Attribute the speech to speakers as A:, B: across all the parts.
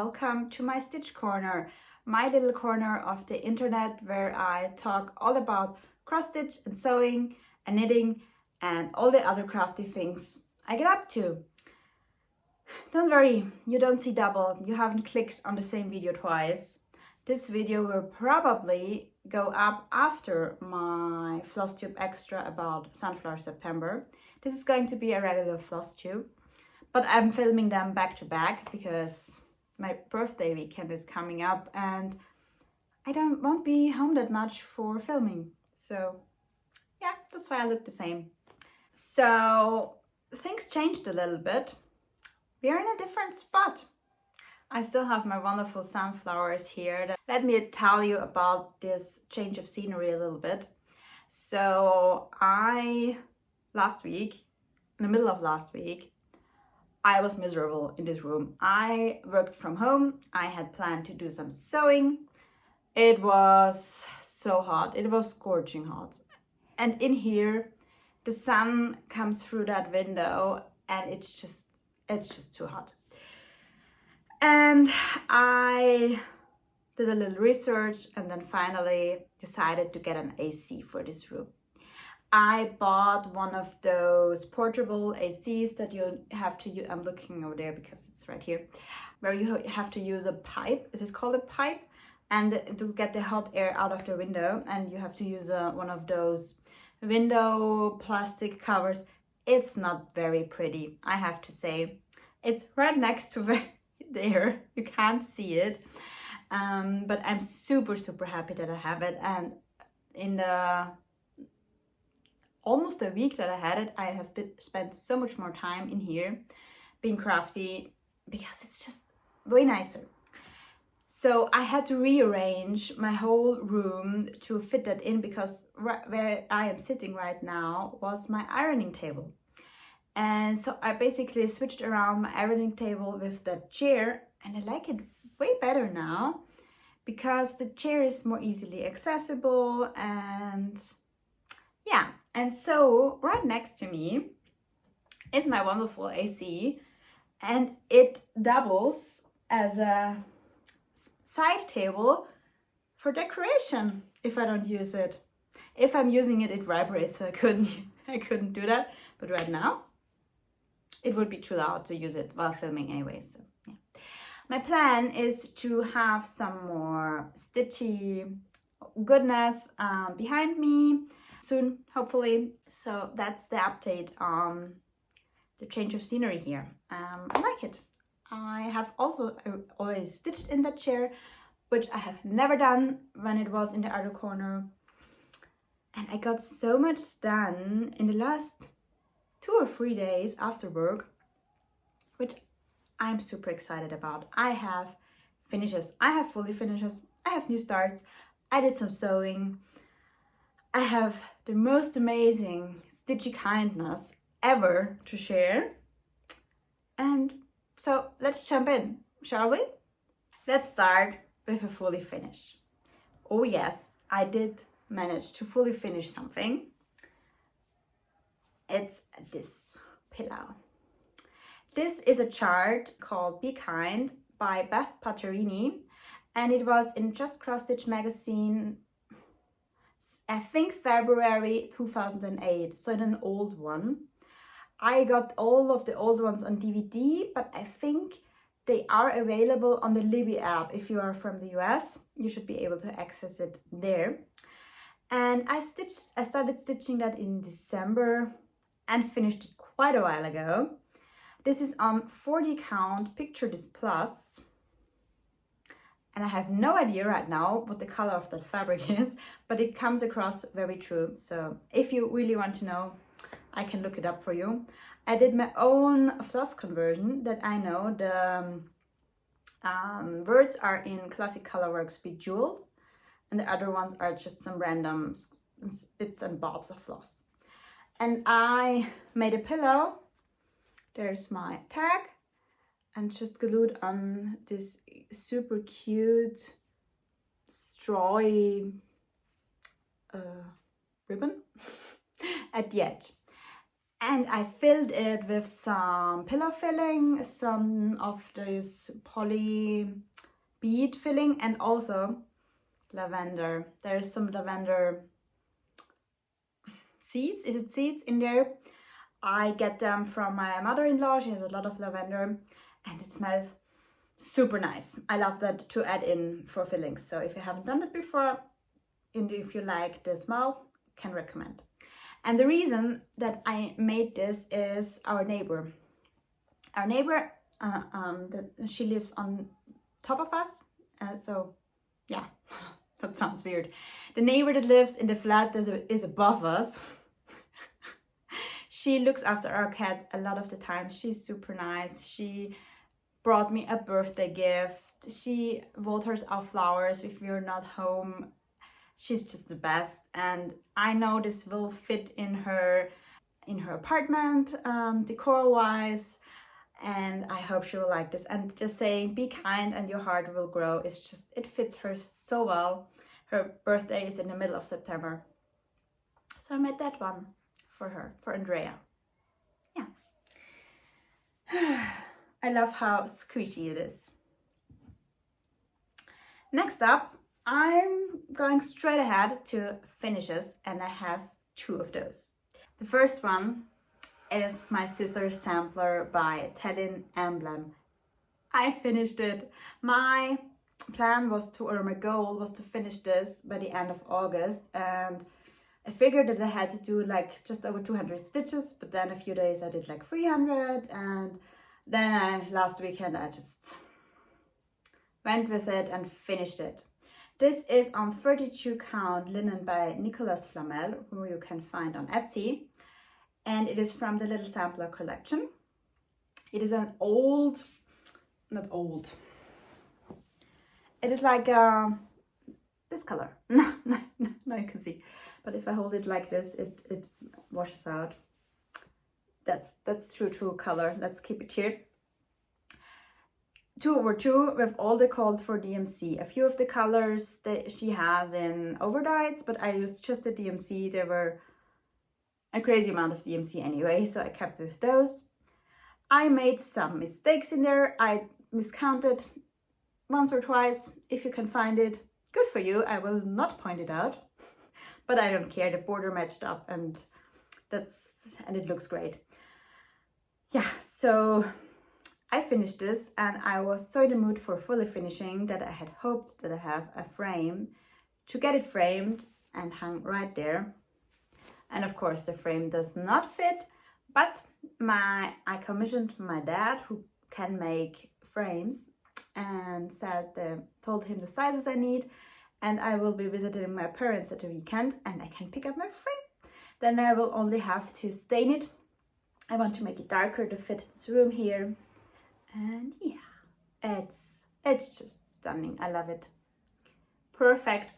A: welcome to my Stitch Corner, my little corner of the internet where I talk all about cross stitch and sewing and knitting and all the other crafty things I get up to. Don't worry, you don't see double, you haven't clicked on the same video twice. This video will probably go up after my Flosstube extra about Sunflower September. This is going to be a regular Flosstube, but I'm filming them back to back because my birthday weekend is coming up and I won't be home that much for filming. So yeah, that's why I look the same. So things changed a little bit. We are in a different spot. I still have my wonderful sunflowers here. Let me tell you about this change of scenery a little bit. So last week, in the middle of last week, I was miserable in this room. I worked from home. I had planned to do some sewing. It was so hot. It was scorching hot. And in here, the sun comes through that window and it's just too hot. And I did a little research and then finally decided to get an AC for this room. I bought one of those portable ACs that you have to use. I'm looking over there because it's right here, where you have to use a pipe. Is it called a pipe? And to get the hot air out of the window, and you have to use one of those window plastic covers. It's not very pretty, I have to say. It's right next to there. You can't see it, but I'm super happy that I have it. And in the almost a week that I had it, I have spent so much more time in here being crafty because it's just way nicer. So I had to rearrange my whole room to fit that in because where I am sitting right now was my ironing table. And so I basically switched around my ironing table with the chair, and I like it way better now because the chair is more easily accessible. And yeah, and so right next to me is my wonderful AC, and it doubles as a side table for decoration if I don't use it. If I'm using it, it vibrates, so I couldn't do that. But right now, it would be too loud to use it while filming anyway. So yeah, my plan is to have some more stitchy goodness behind me soon, hopefully. So that's the update on the change of scenery here. I like it. I have also already stitched in that chair, which I have never done when it was in the other corner. And I got so much done in the last 2 or 3 days after work, which I'm super excited about. I have finishes. I have fully finishes. I have new starts. I did some sewing. I have the most amazing stitchy kindness ever to share. And so let's jump in, shall we? Let's start with a fully finish. Oh yes, I did manage to fully finish something. It's this pillow. This is a chart called Be Kind by Beth Paterini, and it was in Just Cross Stitch magazine, I think February 2008, so in an old one. I got all of the old ones on DVD, but I think they are available on the Libby app. If you are from the US, you should be able to access it there. And I started stitching that in December and finished it quite a while ago. This is on 40 count Picture This Plus. And I have no idea right now what the color of that fabric is, but it comes across very true. So if you really want to know, I can look it up for you. I did my own floss conversion that I know the words are in Classic Colorworks Bejeweled, and the other ones are just some random bits and bobs of floss. And I made a pillow. There's my tag, and just glued on this super cute strawy ribbon at the edge. And I filled it with some pillow filling, some of this poly bead filling, and also lavender. There's some lavender seeds. Is it seeds in there? I get them from my mother-in-law. She has a lot of lavender and it smells super nice. I love that to add in for fillings. So if you haven't done it before and if you like the smell, can recommend. And the reason that I made this is our neighbor. Our neighbor, she lives on top of us. So yeah, that sounds weird. The neighbor that lives in the flat is above us. She looks after our cat a lot of the time. She's super nice. She brought me a birthday gift. She waters our flowers if we're not home. She's just the best, and I know this will fit in her apartment, decor-wise, and I hope she will like this. And just saying, be kind and your heart will grow. It's just, it fits her so well. Her birthday is in the middle of September, so I made that one for her, for Andrea. Yeah. I love how squishy it is. Next up, I'm going straight ahead to finishes, and I have 2 of those. The first one is my Scissor sampler by Tellin Emblem. I finished it. My plan was to, or my goal was to finish this by the end of August, and I figured that I had to do like just over 200 stitches, but then a few days I did like 300, and then last weekend I just went with it and finished it. This is on 32 count linen by Nicolas Flamel, who you can find on Etsy, and it is from the Little Sampler collection. It is an old, not old, it is like this color. No, you can see, but if I hold it like this, it washes out. That's true color. Let's keep it here. 2/2 with all the called for DMC. A few of the colors that she has in overdyes, but I used just the DMC. There were a crazy amount of DMC anyway, so I kept with those. I made some mistakes in there. I miscounted once or twice. If you can find it, good for you. I will not point it out, but I don't care. The border matched up, and it looks great. Yeah, so I finished this, and I was so in the mood for fully finishing that I had hoped that I have a frame to get it framed and hung right there. And of course the frame does not fit, but I commissioned my dad, who can make frames, and told him the sizes I need, and I will be visiting my parents at the weekend, and I can pick up my frame. Then I will only have to stain it. I want to make it darker to fit this room here. And yeah, it's just stunning. I love it. Perfect.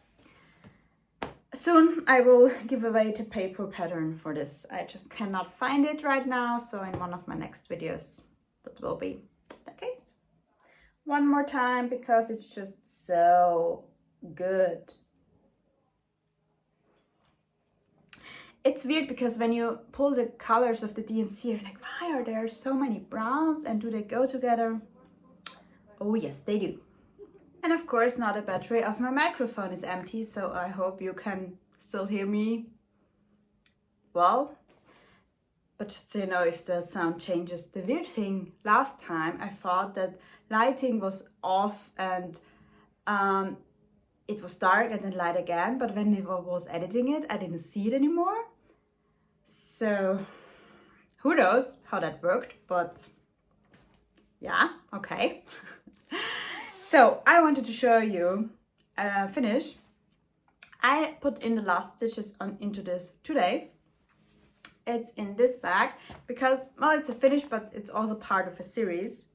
A: Soon I will give away the paper pattern for this. I just cannot find it right now, so in one of my next videos that will be the case. One more time, because it's just so good. It's weird because when you pull the colors of the DMC, you're like, why are there so many browns, and do they go together? Oh yes, they do. And of course, now the battery of my microphone is empty, so I hope you can still hear me well. But just so you know, if the sound changes, the weird thing, last time I thought that lighting was off and it was dark and then light again, but when I was editing it, I didn't see it anymore. So who knows how that worked, but yeah, okay. So I wanted to show you a finish. I put in the last stitches into this today. It's in this bag because, well, it's a finish, but it's also part of a series.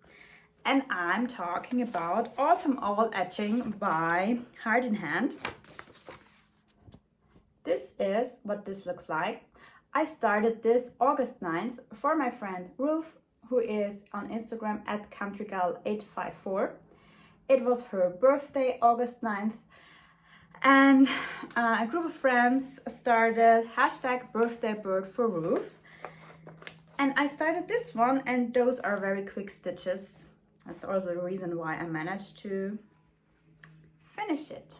A: And I'm talking about Autumn Oval Etching by Heart in Hand. This is what this looks like. I started this August 9th for my friend Ruth, who is on Instagram at countrygal854. It was her birthday, August 9th, and a group of friends started #birthdaybird for Ruth. And I started this one, and those are very quick stitches. That's also the reason why I managed to finish it.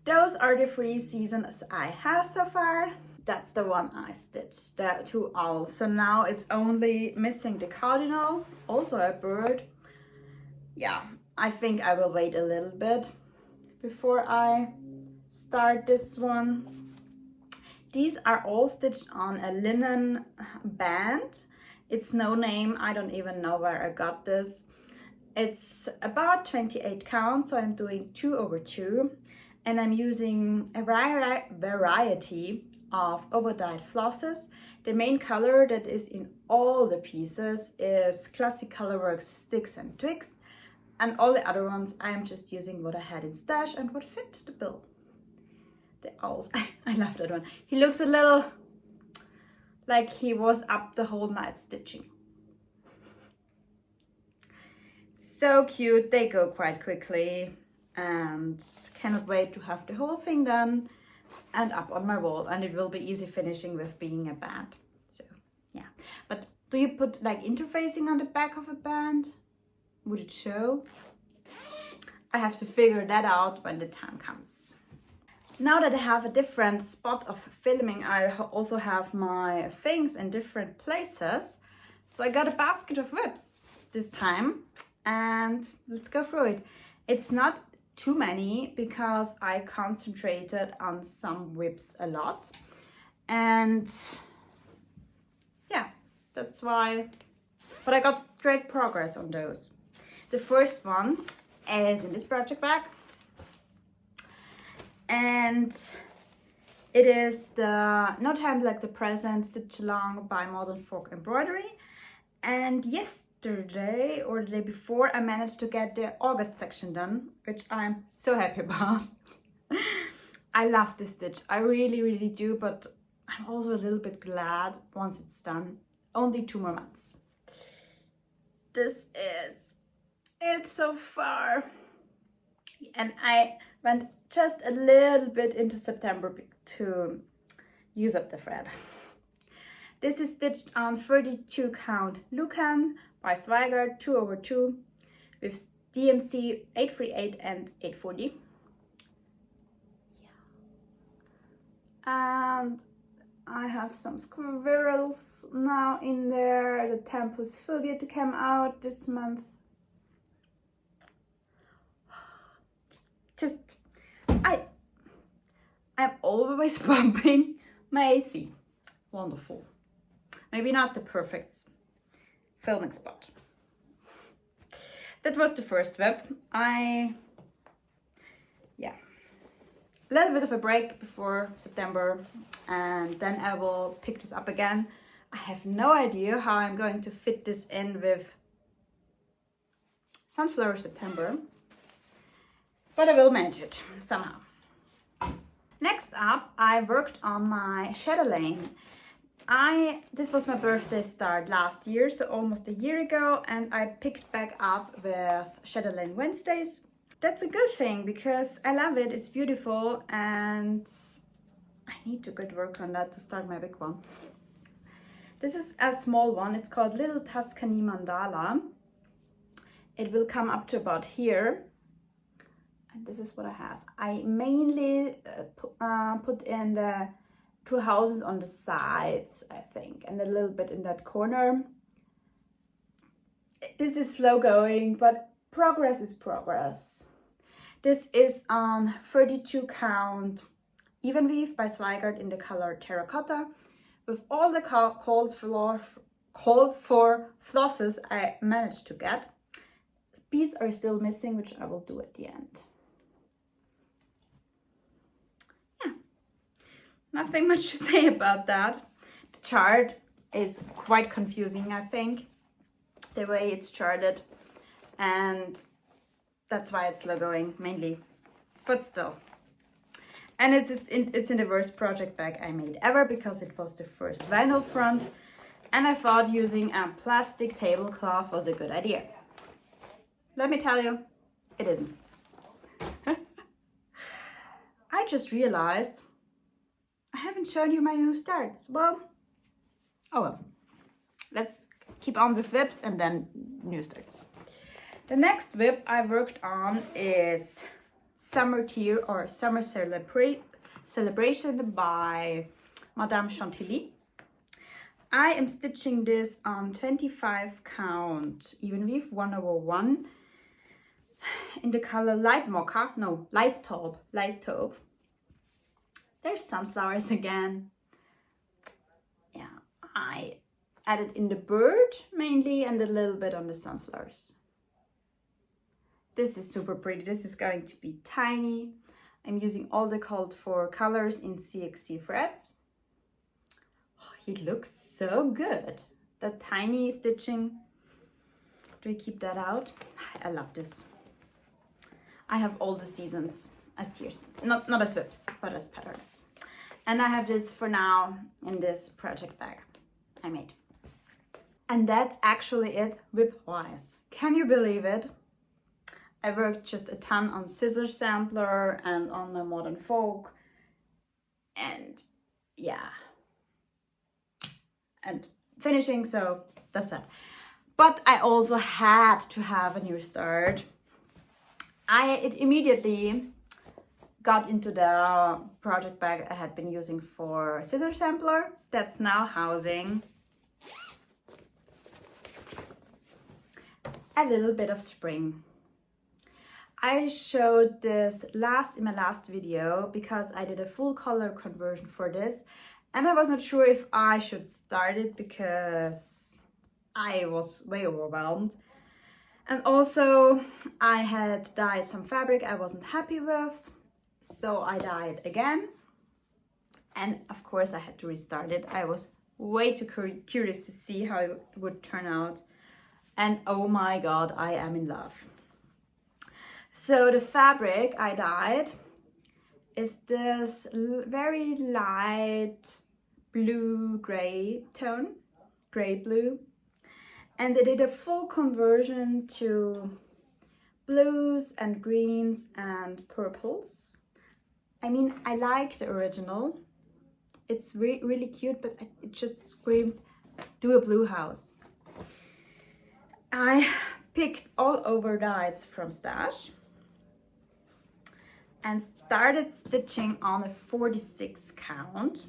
A: Those are the 3 seasons I have so far. That's the one I stitched, the 2 owls. So now it's only missing the cardinal, also a bird. Yeah, I think I will wait a little bit before I start this one. These are all stitched on a linen band. It's no name, I don't even know where I got this. It's about 28 count, so I'm doing 2/2, and I'm using a variety of overdyed flosses. The main color that is in all the pieces is Classic Colorworks Sticks and Twigs, and all the other ones I'm just using what I had in stash and what fit the bill. The owls, I love that one. He looks a little like he was up the whole night stitching. So cute, they go quite quickly, and cannot wait to have the whole thing done and up on my wall, and it will be easy finishing with being a band. So yeah, but do you put like interfacing on the back of a band? Would it show? I have to figure that out when the time comes. Now that I have a different spot of filming, I also have my things in different places. So I got a basket of whips this time, and let's go through it. It's not too many because I concentrated on some whips a lot. And yeah, that's why, but I got great progress on those. The first one is in this project bag. And it is the No Time Like the Present Stitch Along by Modern Folk Embroidery. And yesterday or the day before, I managed to get the August section done, which I'm so happy about. I love this stitch, I really do, but I'm also a little bit glad once it's done. Only 2 more months. It's so far. And I went just a little bit into September to use up the thread. This is stitched on 32 count Lucan by Zweigart 2/2 with DMC 838 and 840. And I have some squirrels now in there. The Tempus Fugit came out this month. I'm always bumping my AC. Wonderful. Maybe not the perfect filming spot. That was the first web. A little bit of a break before September, and then I will pick this up again. I have no idea how I'm going to fit this in with Sunflower September, but I will manage it somehow. Next up, I worked on my Chatelaine. This was my birthday start last year, so almost a year ago, and I picked back up with Chatelaine Wednesdays. That's a good thing because I love it, it's beautiful, and I need to get work on that to start my big one. This is a small one, it's called Little Tuscany Mandala. It will come up to about here. And this is what I have. I mainly put in the 2 houses on the sides, I think, and a little bit in that corner. This is slow going, but progress is progress. This is on 32 count Even Weave by Zweigart in the color Terracotta, with all the called for flosses I managed to get. Beads are still missing, which I will do at the end. Nothing much to say about that. The chart is quite confusing, I think, the way it's charted, and that's why it's slow going mainly, but still. And it's in the worst project bag I made ever because it was the first vinyl front, and I thought using a plastic tablecloth was a good idea. Let me tell you, it isn't. I just realized I haven't shown you my new starts. Well, oh well. let's keep on with whips and then new starts. The next whip I worked on is Summer Tier or Summer Celebration by Madame Chantilly. I am stitching this on 25 count even weave 1/1 in the color light mocha, no, light taupe. There's sunflowers again. Yeah, I added in the bird mainly and a little bit on the sunflowers. This is super pretty. This is going to be tiny. I'm using all the called for colors in CXC threads. Oh, it looks so good. That tiny stitching. Do we keep that out? I love this. I have all the seasons as tiers. Not as whips, but as patterns. And I have this for now in this project bag I made. And that's actually it whip-wise. Can you believe it? I worked just a ton on Scissor sampler and on my modern folk. And yeah. And finishing, so that's that. But I also had to have a new start. It immediately got into the project bag I had been using for Scissor sampler. That's now housing a little bit of spring. I showed this in my last video because I did a full color conversion for this, and I wasn't sure if I should start it because I was way overwhelmed. And also I had dyed some fabric I wasn't happy with, so I dyed again. And of course I had to restart it. I was way too curious to see how it would turn out. And oh my god, I am in love. So the fabric I dyed is this very light blue-gray tone, gray-blue. And they did a full conversion to blues and greens and purples. I mean, I like the original. It's really cute, but it just screamed, do a blue house. I picked all over dyes from Stash and started stitching on a 46 count,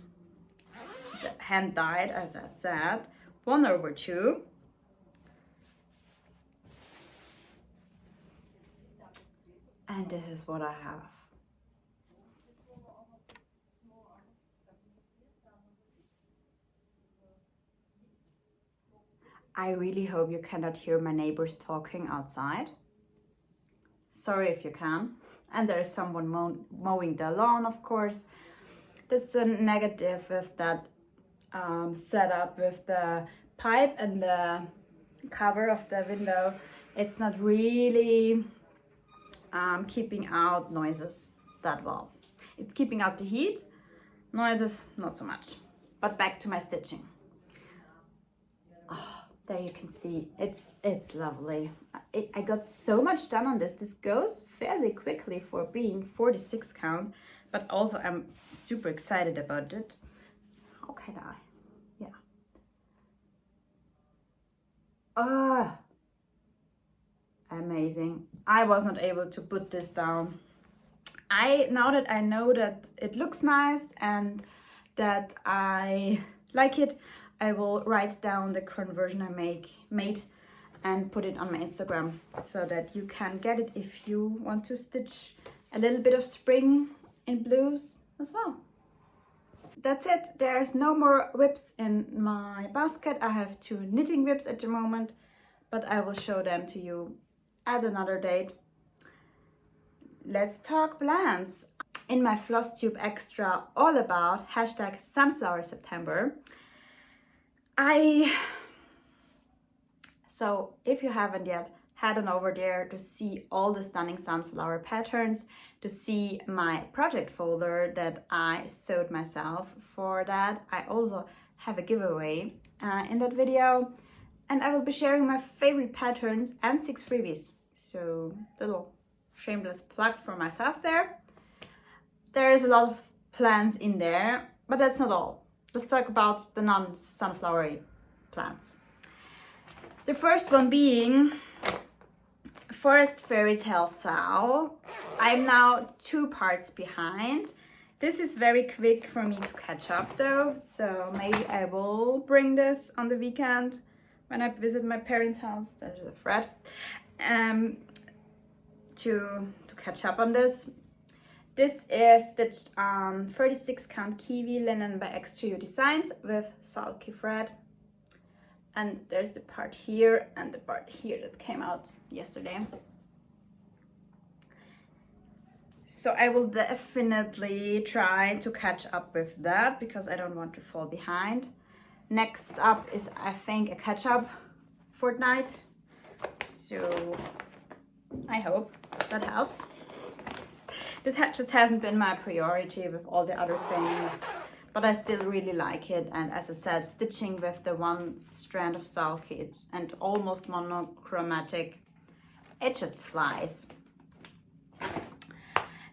A: hand dyed as I said, 1/2, and this is what I have. I really hope you cannot hear my neighbors talking outside. Sorry if you can. And there is someone mowing the lawn, of course. This is a negative with that setup with the pipe and the cover of the window. It's not really keeping out noises that well. It's keeping out the heat, noises not so much. But back to my stitching. Oh, there you can see, it's lovely. I got so much done on this. This goes fairly quickly for being 46 count, but also I'm super excited about it. How can I? Yeah. Ah, amazing. I was not able to put this down. Now that I know that it looks nice and that I like it, I will write down the conversion I made and put it on my Instagram so that you can get it if you want to stitch a little bit of spring in blues as well. That's it. There's no more whips in my basket. I have 2 knitting whips at the moment, but I will show them to you at another date. Let's talk plans. In my Flosstube extra all about #sunflowerseptember, so if you haven't yet, head on over there to see all the stunning sunflower patterns, to see my project folder that I sewed myself. For that, I also have a giveaway in that video, and I will be sharing my favorite patterns and 6 freebies. So little shameless plug for myself there. There's a lot of plans in there, but that's not all. Let's talk about the non-sunflowery plants. The first one being Forest Fairy Tale Sao. I'm now 2 parts behind. This is very quick for me to catch up though, so maybe I will bring this on the weekend when I visit my parents' house. There's a thread. To catch up on this. This is stitched on 36 count kiwi linen by X2U Designs with sulky thread. And there's the part here and the part here that came out yesterday. So I will definitely try to catch up with that because I don't want to fall behind. Next up is, I think, a catch-up fortnight. So I hope that helps. This just hasn't been my priority with all the other things, but I still really like it. And as I said, stitching with the 1 strand of sulky and almost monochromatic, it just flies.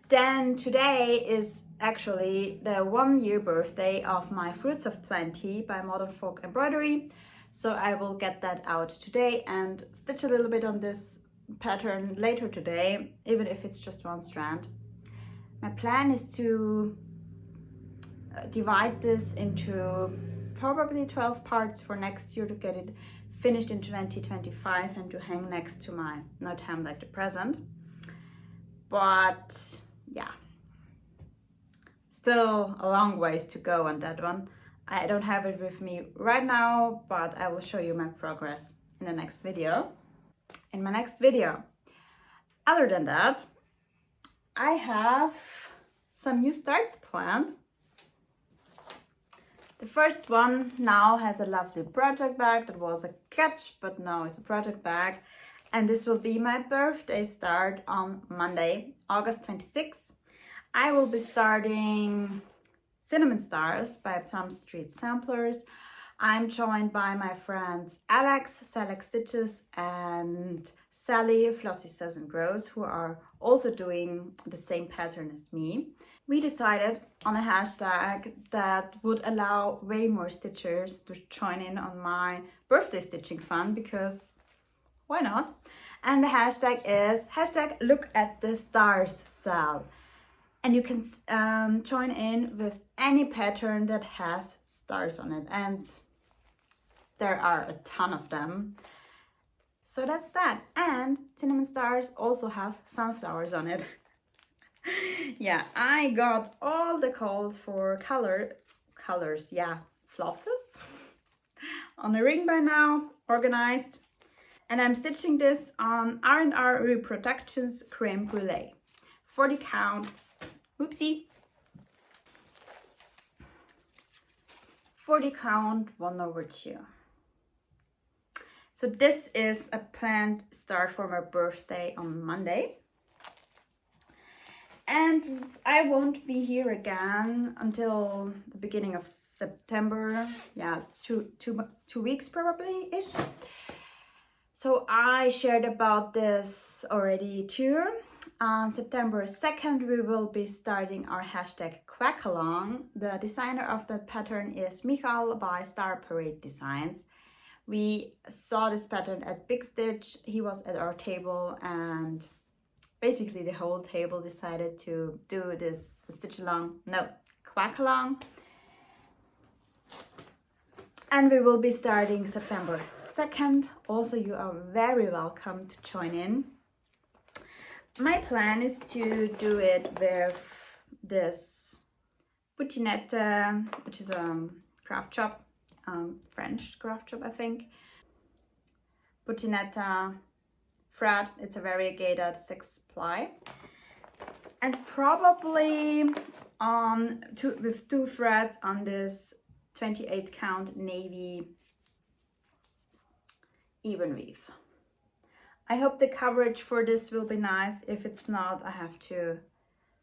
A: Then today is actually the 1-year birthday of my Fruits of Plenty by Modern Folk Embroidery. So I will get that out today and stitch a little bit on this pattern later today, even if it's just 1 strand. My plan is to divide this into probably 12 parts for next year to get it finished in 2025 and to hang next to my Not Ham Like the Present. But yeah, still a long ways to go on that one. I don't have it with me right now, but I will show you my progress in the next video. Other than that, I have some new starts planned. The first one now has a lovely project bag that was a clutch, but now it's a project bag. And this will be my birthday start on Monday, August 26th. I will be starting Cinnamon Stars by Plum Street Samplers. I'm joined by my friends Alex, Select Stitches, and Sally, Flossy Sews and Grows, who are also doing the same pattern as me. We decided on a hashtag that would allow way more stitchers to join in on my birthday stitching fun, because why not? And the hashtag is #LookAtTheStars Sal. And you can join in with any pattern that has stars on it. And there are a ton of them. So that's that. And Cinnamon Stars also has sunflowers on it. Yeah, I got all the calls for colors, yeah, flosses on a ring by now, organized. And I'm stitching this on R&R Reproductions Creme Brulee. 40 count, oopsie. 40 count, 1/2. So this is a planned start for my birthday on Monday. And I won't be here again until the beginning of September. Yeah, two weeks probably-ish. So I shared about this already too. On September 2nd, we will be starting our hashtag Quackalong. The designer of that pattern is Michal by Star Parade Designs. We saw this pattern at Big Stitch. He was at our table and basically the whole table decided to do this Quackalong. And we will be starting September 2nd. Also, you are very welcome to join in. My plan is to do it with this Paterini, which is a craft shop, French craft shop, I think. Paterini thread, it's a variegated 6-ply. And probably with 2 threads on this 28 count navy even weave. I hope the coverage for this will be nice. If it's not, I have to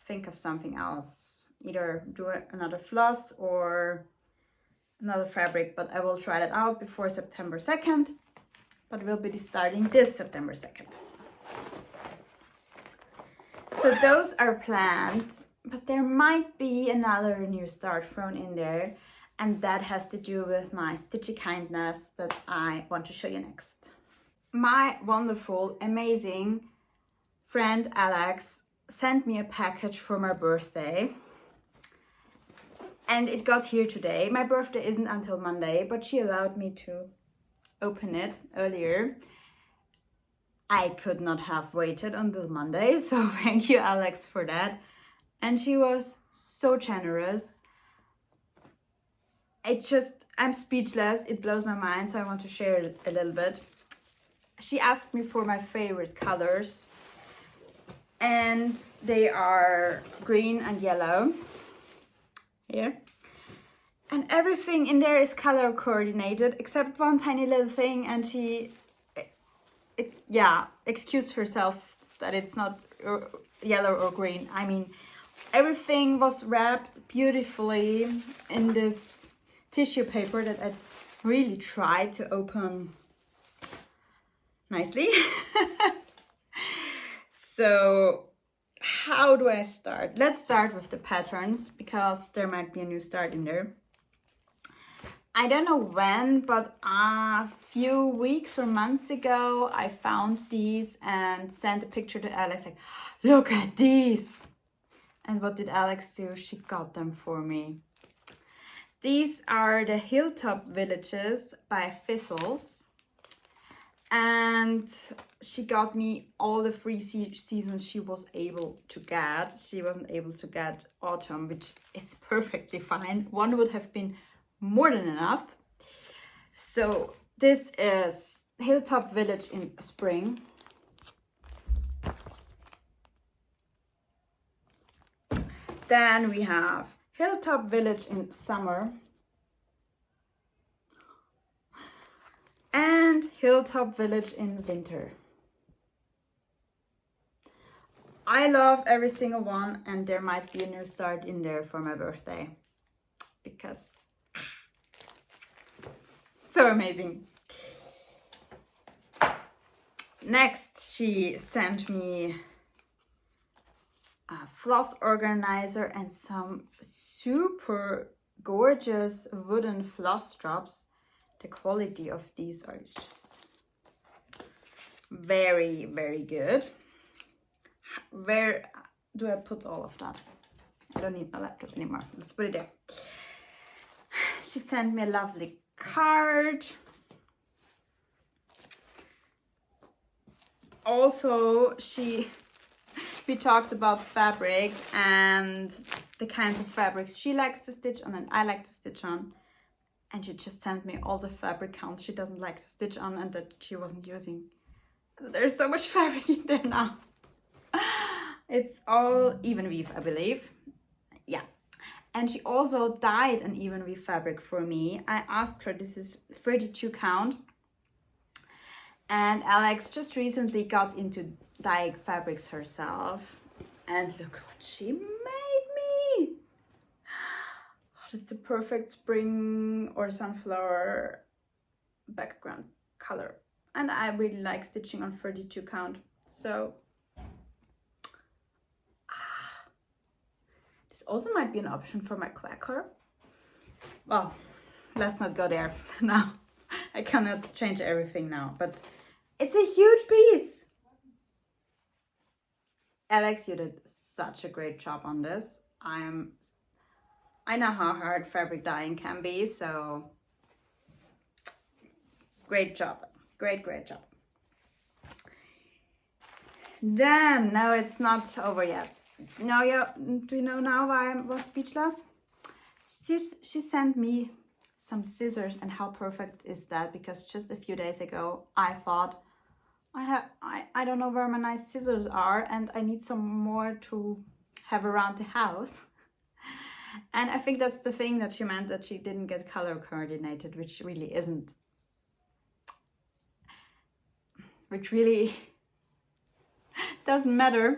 A: think of something else. Either do another floss or another fabric, but I will try that out before September 2nd. But we'll be starting this September 2nd. So those are planned, but there might be another new start thrown in there. And that has to do with my stitchy kindness that I want to show you next. My wonderful, amazing friend Alex sent me a package for my birthday. And it got here today. My birthday isn't until Monday, but she allowed me to open it earlier. I could not have waited until Monday, so thank you, Alex, for that. And she was so generous. I'm speechless. It blows my mind, so I want to share it a little bit. She asked me for my favorite colors, and they are green and yellow. Here. And everything in there is color coordinated except one tiny little thing, and she excused herself that it's not yellow or green. I mean, everything was wrapped beautifully in this tissue paper that I really tried to open nicely. So how do I start? Let's start with the patterns, because there might be a new start in there. I don't know when, but a few weeks or months ago, I found these and sent a picture to Alex, like, look at these. And what did Alex do? She got them for me. These are the Hilltop Villages by Fizzles. And she got me all the free seasons she was able to get. She wasn't able to get autumn, which is perfectly fine. One would have been more than enough. So this is Hilltop Village in spring. Then we have Hilltop Village in summer. And Hilltop Village in winter. I love every single one, and there might be a new start in there for my birthday, because so amazing. Next, she sent me a floss organizer and some super gorgeous wooden floss drops. The quality of these is just very, very good. Where do I put all of that? I don't need my laptop anymore. Let's put it there. She sent me a lovely card. Also, we talked about fabric and the kinds of fabrics she likes to stitch on and I like to stitch on. And she just sent me all the fabric counts she doesn't like to stitch on and that she wasn't using. There's so much fabric in there now. It's all even weave, I believe. Yeah. And she also dyed an even weave fabric for me. I asked her, this is 32 count. And Alex just recently got into dyeing fabrics herself. And look what she made me. It's the perfect spring or sunflower background color. And I really like stitching on 32 count. So this also might be an option for my quacker. Well, let's not go there now. I cannot change everything now, but it's a huge piece. Alex, you did such a great job on this. I know how hard fabric dyeing can be, so great job. Great job. Then, no, it's not over yet. Now, do you know now why I was speechless? She sent me some scissors, and how perfect is that? Because just a few days ago, I thought, I don't know where my nice scissors are, and I need some more to have around the house. And I think that's the thing that she meant, that she didn't get color coordinated, which really isn't. Which really doesn't matter.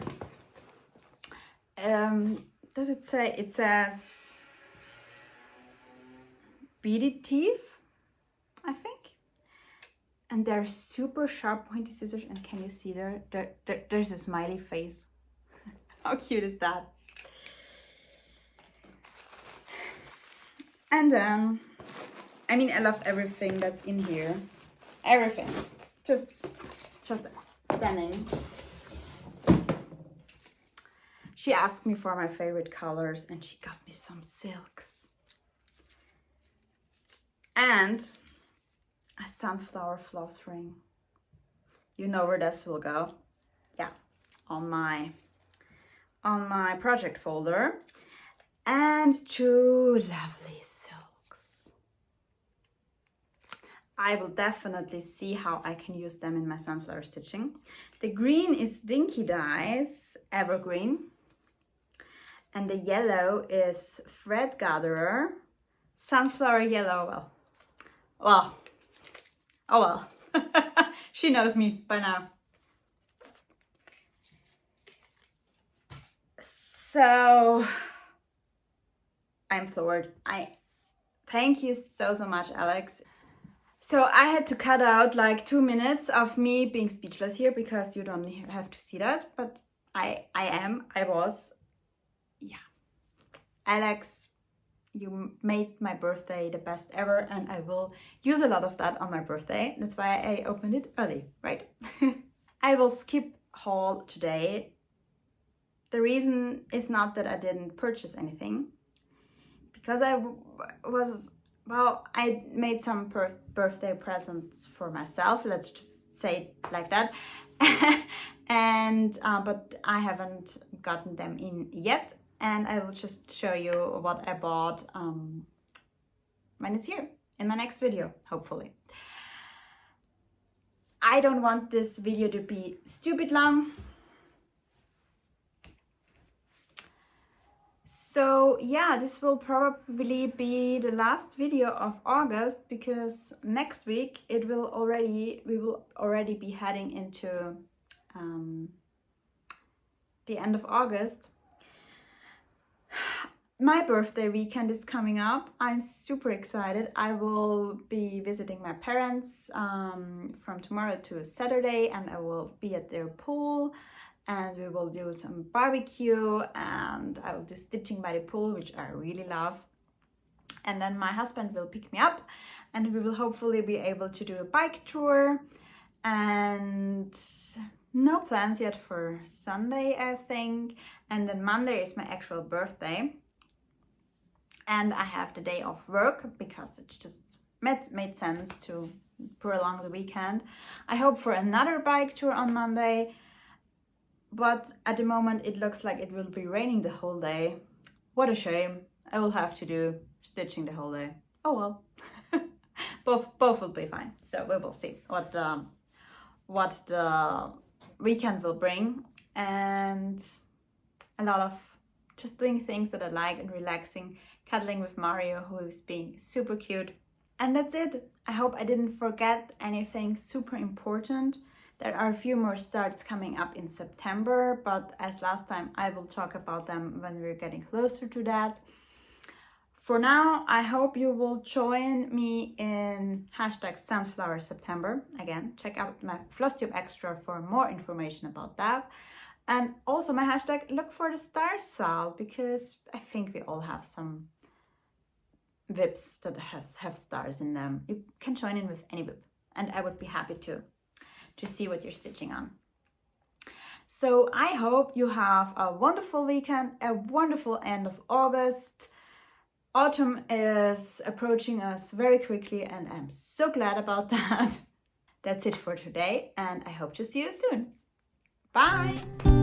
A: Does it say? It says beaded teeth, I think. And they're super sharp pointy scissors. And can you see there's a smiley face. How cute is that? And then, I mean, I love everything that's in here. Everything. just stunning. She asked me for my favorite colors and she got me some silks. And a sunflower floss ring. You know where this will go. Yeah, on my project folder. And 2 lovely silks. I will definitely see how I can use them in my sunflower stitching. The green is Dinky Dye's Evergreen. And the yellow is Thread Gatherer Sunflower Yellow. Well, oh well. She knows me by now. So I'm floored. I thank you so much, Alex. So I had to cut out like 2 minutes of me being speechless here because you don't have to see that, but I was. Yeah. Alex, you made my birthday the best ever, and I will use a lot of that on my birthday. That's why I opened it early, right? I will skip haul today. The reason is not that I didn't purchase anything, because I made some birthday presents for myself, let's just say it like that. And but I haven't gotten them in yet, and I will just show you what I bought when it's here in my next video, hopefully. I don't want this video to be stupid long. So yeah, this will probably be the last video of August, because next week we will already be heading into the end of August. My birthday weekend is coming up. I'm super excited. I will be visiting my parents from tomorrow to Saturday, and I will be at their pool, and we will do some barbecue, and I will do stitching by the pool, which I really love. And then my husband will pick me up, and we will hopefully be able to do a bike tour. And no plans yet for Sunday, I think. And then Monday is my actual birthday. And I have the day off work because it just made sense to prolong the weekend. I hope for another bike tour on Monday. But at the moment it looks like it will be raining the whole day. What a shame. I will have to do stitching the whole day. Oh well. both will be fine. So we will see what the weekend will bring. And a lot of just doing things that I like and relaxing, cuddling with Mario, who is being super cute. And that's it. I hope I didn't forget anything super important. There are a few more starts coming up in September, but as last time, I will talk about them when we're getting closer to that. For now, I hope you will join me in #SunflowerSeptember. Again, check out my Flosstube Extra for more information about that. And also my hashtag, look for the star sal, because I think we all have some whips that have stars in them. You can join in with any whip, and I would be happy to see what you're stitching on. So I hope you have a wonderful weekend, a wonderful end of August. Autumn is approaching us very quickly, and I'm so glad about that. That's it for today, and I hope to see you soon. Bye!